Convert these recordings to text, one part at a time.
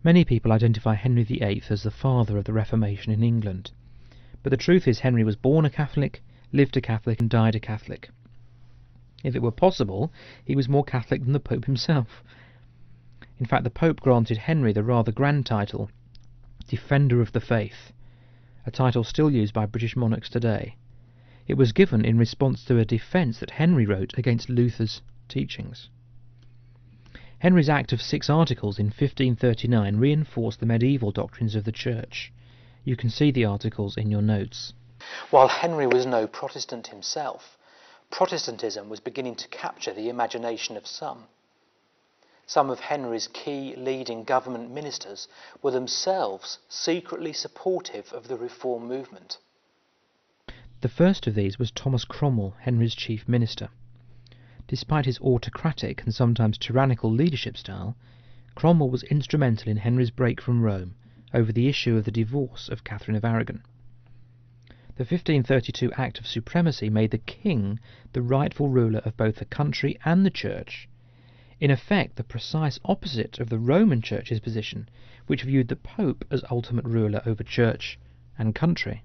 Many people identify Henry VIII as the father of the Reformation in England, but the truth is Henry was born a Catholic, lived a Catholic, and died a Catholic. If it were possible, he was more Catholic than the Pope himself. In fact, the Pope granted Henry the rather grand title, Defender of the Faith, a title still used by British monarchs today. It was given in response to a defence that Henry wrote against Luther's teachings. Henry's Act of 6 Articles in 1539 reinforced the medieval doctrines of the Church. You can see the articles in your notes. While Henry was no Protestant himself, Protestantism was beginning to capture the imagination of some. Some of Henry's key leading government ministers were themselves secretly supportive of the reform movement. The first of these was Thomas Cromwell, Henry's chief minister. Despite his autocratic and sometimes tyrannical leadership style, Cromwell was instrumental in Henry's break from Rome over the issue of the divorce of Catherine of Aragon. The 1532 Act of Supremacy made the king the rightful ruler of both the country and the church, in effect the precise opposite of the Roman Church's position, which viewed the Pope as ultimate ruler over church and country.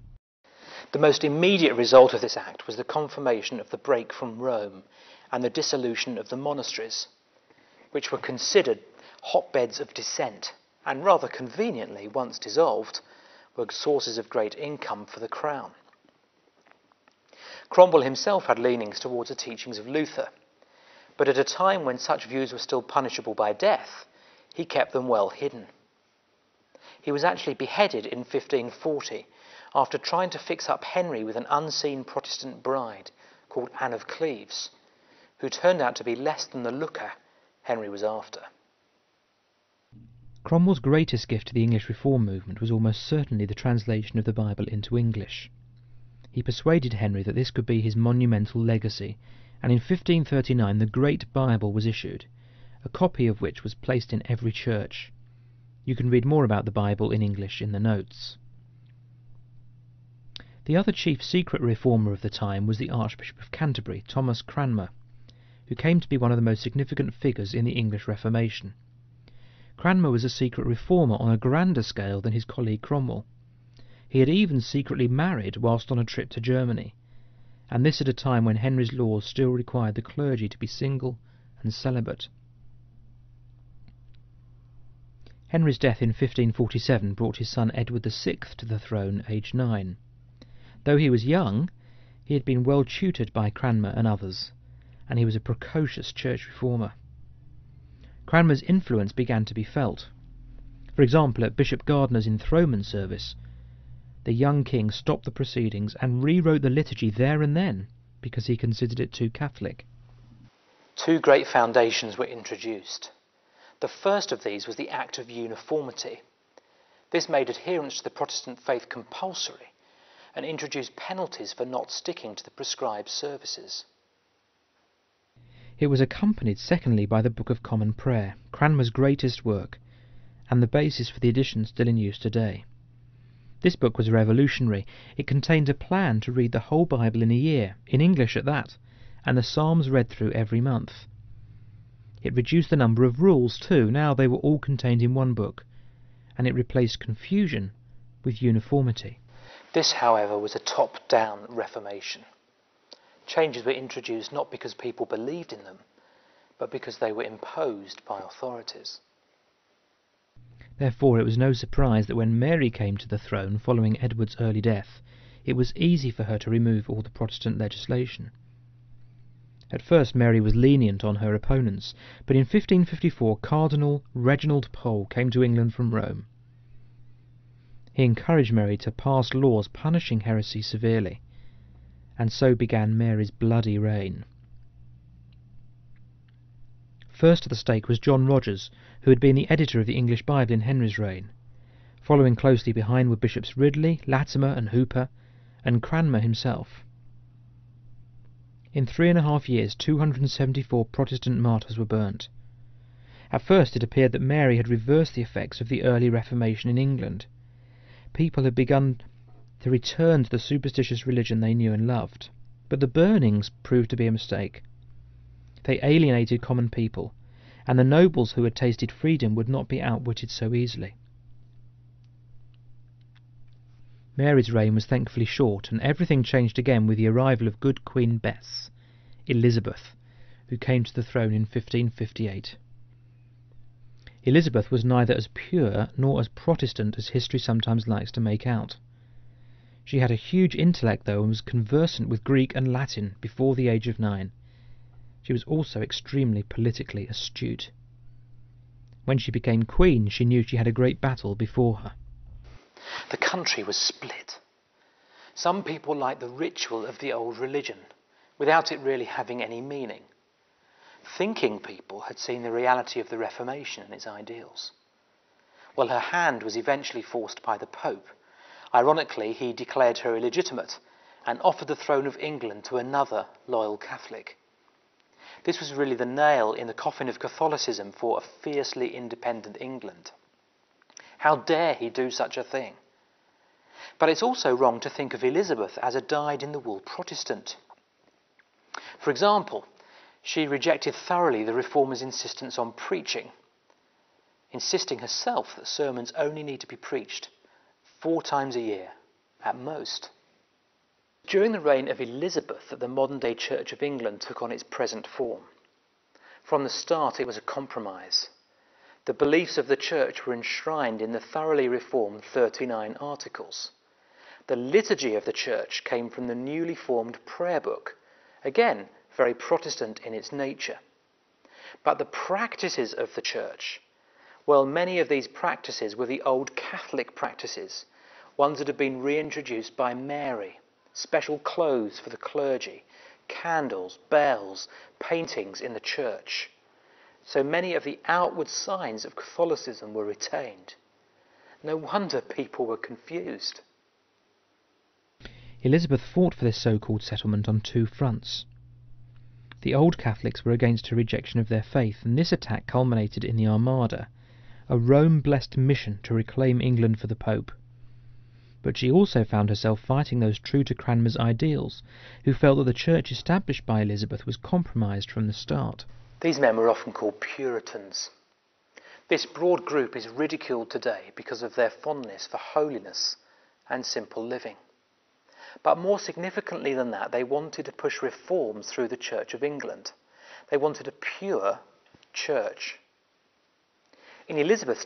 The most immediate result of this act was the confirmation of the break from Rome and the dissolution of the monasteries, which were considered hotbeds of dissent and rather conveniently, once dissolved, were sources of great income for the crown. Cromwell himself had leanings towards the teachings of Luther, but at a time when such views were still punishable by death, he kept them well hidden. He was actually beheaded in 1540 after trying to fix up Henry with an unseen Protestant bride called Anne of Cleves, who turned out to be less than the looker Henry was after. Cromwell's greatest gift to the English reform movement was almost certainly the translation of the Bible into English. He persuaded Henry that this could be his monumental legacy, and in 1539 the Great Bible was issued, a copy of which was placed in every church. You can read more about the Bible in English in the notes. The other chief secret reformer of the time was the Archbishop of Canterbury, Thomas Cranmer, who came to be one of the most significant figures in the English Reformation. Cranmer was a secret reformer on a grander scale than his colleague Cromwell. He had even secretly married whilst on a trip to Germany, and this at a time when Henry's laws still required the clergy to be single and celibate. Henry's death in 1547 brought his son Edward VI to the throne, aged 9. Though he was young, he had been well tutored by Cranmer and others, and he was a precocious church reformer. Cranmer's influence began to be felt. For example, at Bishop Gardiner's enthronement service, the young king stopped the proceedings and rewrote the liturgy there and then because he considered it too Catholic. Two great foundations were introduced. The first of these was the Act of Uniformity. This made adherence to the Protestant faith compulsory and introduced penalties for not sticking to the prescribed services. It was accompanied secondly by the Book of Common Prayer, Cranmer's greatest work, and the basis for the edition still in use today. This book was revolutionary. It contained a plan to read the whole Bible in a year, in English at that, and the Psalms read through every month. It reduced the number of rules too. Now they were all contained in one book, and it replaced confusion with uniformity. This, however, was a top-down reformation. Changes were introduced not because people believed in them, but because they were imposed by authorities. Therefore, it was no surprise that when Mary came to the throne following Edward's early death, it was easy for her to remove all the Protestant legislation. At first, Mary was lenient on her opponents, but in 1554 Cardinal Reginald Pole came to England from Rome. He encouraged Mary to pass laws punishing heresy severely, and so began Mary's bloody reign. First to the stake was John Rogers, who had been the editor of the English Bible in Henry's reign. Following closely behind were Bishops Ridley, Latimer and Hooper, and Cranmer himself. In 3.5 years, 274 Protestant martyrs were burnt. At first it appeared that Mary had reversed the effects of the early Reformation in England. People had begun to return to the superstitious religion they knew and loved, but the burnings proved to be a mistake. They alienated common people, and the nobles who had tasted freedom would not be outwitted so easily. Mary's reign was thankfully short, and everything changed again with the arrival of good Queen Bess, Elizabeth, who came to the throne in 1558. Elizabeth was neither as pure nor as Protestant as history sometimes likes to make out. She had a huge intellect, though, and was conversant with Greek and Latin before the age of 9. She was also extremely politically astute. When she became queen, she knew she had a great battle before her. The country was split. Some people liked the ritual of the old religion, without it really having any meaning. Thinking people had seen the reality of the Reformation and its ideals. Well, her hand was eventually forced by the Pope. Ironically, he declared her illegitimate and offered the throne of England to another loyal Catholic. This was really the nail in the coffin of Catholicism for a fiercely independent England. How dare he do such a thing? But it's also wrong to think of Elizabeth as a dyed-in-the-wool Protestant. For example, she rejected thoroughly the reformers' insistence on preaching, insisting herself that sermons only need to be preached 4 times a year, at most. During the reign of Elizabeth that the modern-day Church of England took on its present form. From the start it was a compromise. The beliefs of the Church were enshrined in the thoroughly reformed 39 Articles. The liturgy of the Church came from the newly formed prayer book, again very Protestant in its nature. But the practices of the Church, well, many of these practices were the old Catholic practices, ones that had been reintroduced by Mary: special clothes for the clergy, candles, bells, paintings in the church. So many of the outward signs of Catholicism were retained. No wonder people were confused. Elizabeth fought for this so-called settlement on 2 fronts. The old Catholics were against her rejection of their faith, and this attack culminated in the Armada, a Rome-blessed mission to reclaim England for the Pope. But she also found herself fighting those true to Cranmer's ideals, who felt that the church established by Elizabeth was compromised from the start. These men were often called Puritans. This broad group is ridiculed today because of their fondness for holiness and simple living. But more significantly than that, they wanted to push reforms through the Church of England. They wanted a pure church. In Elizabeth's